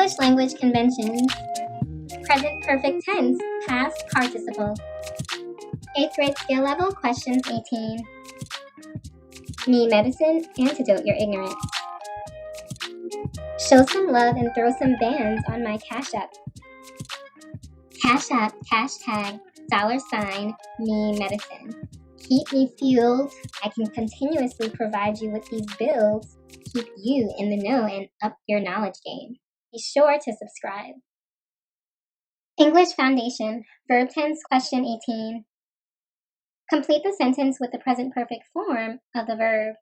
English language conventions. Present perfect tense, past participle. 8th grade skill level, questions 18. Memedicine, antidote your ignorance. Show some love and throw some bands on my Cash App. Cash App, hashtag, $, memedicine. Keep me fueled. I can continuously provide you with these builds. Keep you in the know and up your knowledge game. Be sure to subscribe. English Foundation, verb tense, question 18. Complete the sentence with the present perfect form of the verb.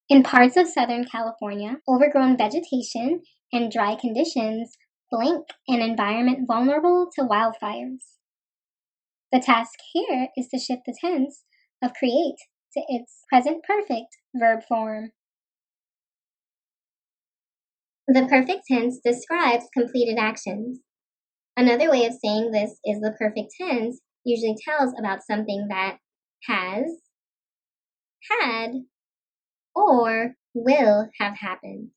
In parts of Southern California, overgrown vegetation and dry conditions blank an environment vulnerable to wildfires. The task here is to shift the tense of create to its present perfect verb form. The perfect tense describes completed actions. Another way of saying this is the perfect tense usually tells about something that has, had, or will have happened.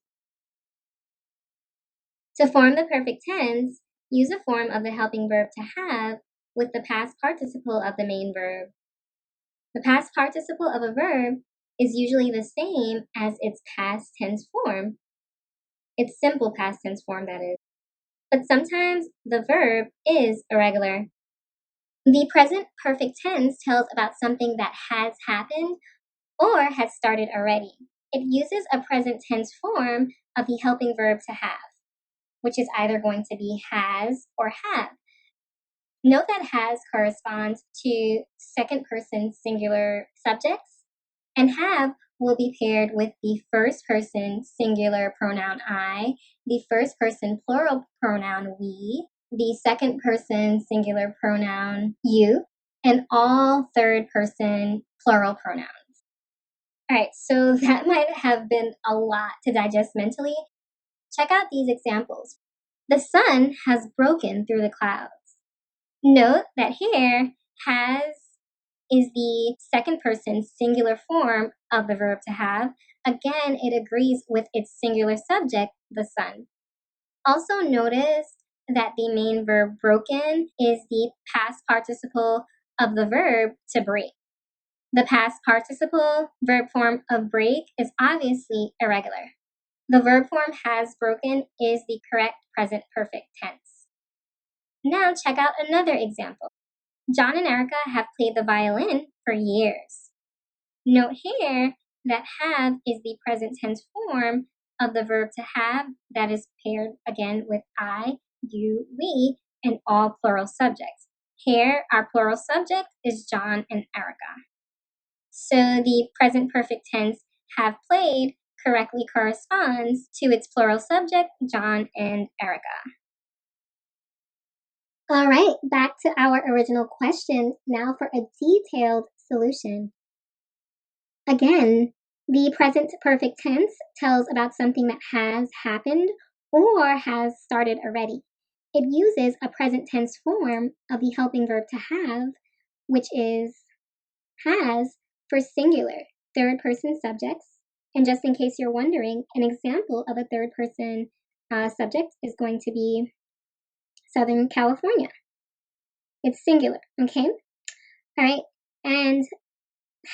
To form the perfect tense, use a form of the helping verb to have with the past participle of the main verb. The past participle of a verb is usually the same as its past tense form. Its simple past tense form, that is. But sometimes the verb is irregular. The present perfect tense tells about something that has happened or has started already. It uses a present tense form of the helping verb to have, which is either going to be has or have. Note that has corresponds to second person singular subjects, and have will be paired with the first person singular pronoun I, the first person plural pronoun we, the second person singular pronoun you, and all third person plural pronouns. All right, so that might have been a lot to digest mentally. Check out these examples. The sun has broken through the clouds. Note that here, has is the second person singular form of the verb to have. Again, it agrees with its singular subject, the sun. Also notice that the main verb broken is the past participle of the verb to break. The past participle verb form of break is obviously irregular. The verb form has broken is the correct present perfect tense. Now check out another example. John and Erica have played the violin for years. Note here that have is the present tense form of the verb to have that is paired again with I, you, we, and all plural subjects. Here, our plural subject is John and Erica. So the present perfect tense have played correctly corresponds to its plural subject, John and Erica. All right, back to our original question, now for a detailed solution. Again, the present perfect tense tells about something that has happened or has started already. It uses a present tense form of the helping verb to have, which is has for singular, third person subjects. And just in case you're wondering, an example of a third person subject is going to be Southern California. It's singular, okay? All right, and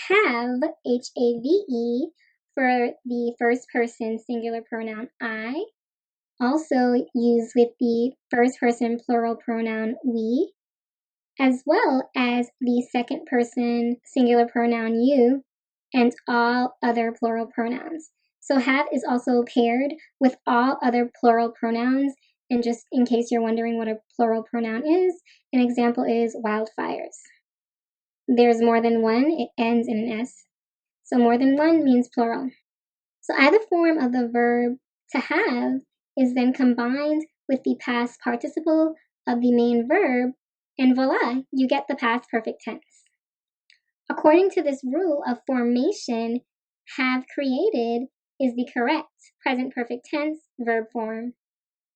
have, H-A-V-E, for the first person singular pronoun I, also used with the first person plural pronoun we, as well as the second person singular pronoun you, and all other plural pronouns. So have is also paired with all other plural pronouns. And just in case you're wondering what a plural pronoun is, an example is wildfires. There's more than one, it ends in an S. So more than one means plural. So either form of the verb to have is then combined with the past participle of the main verb, and voila, you get the past perfect tense. According to this rule of formation, have created is the correct present perfect tense verb form.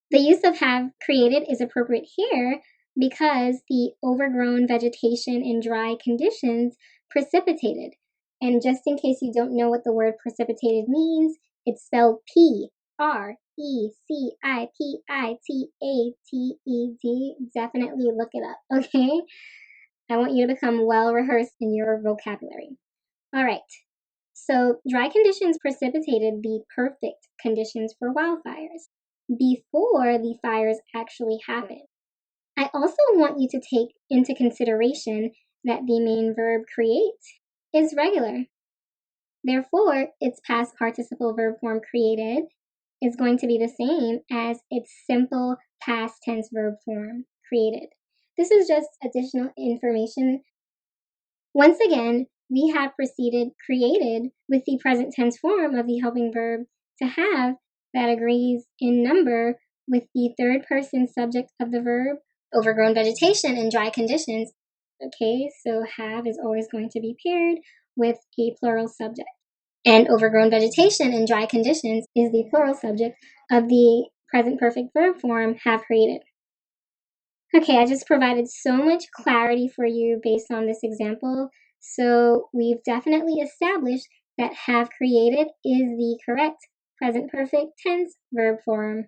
The use of have created is appropriate here because the overgrown vegetation in dry conditions precipitated. And just in case you don't know what the word precipitated means, it's spelled P-R-E-C-I-P-I-T-E-D. R-E-C-I-P-I-T-A-T-E-D. Definitely look it up, okay? I want you to become well rehearsed in your vocabulary. All right. So, dry conditions precipitated the perfect conditions for wildfires before the fires actually happened. I also want you to take into consideration that the main verb create is regular. Therefore, its past participle verb form created is going to be the same as its simple past tense verb form created. This is just additional information. Once again, we have preceded created with the present tense form of the helping verb to have that agrees in number with the third person subject of the verb, overgrown vegetation in dry conditions. Okay, so have is always going to be paired with a plural subject. And overgrown vegetation in dry conditions is the plural subject of the present perfect verb form have created. Okay, I just provided so much clarity for you based on this example. So we've definitely established that have created is the correct present perfect tense verb form.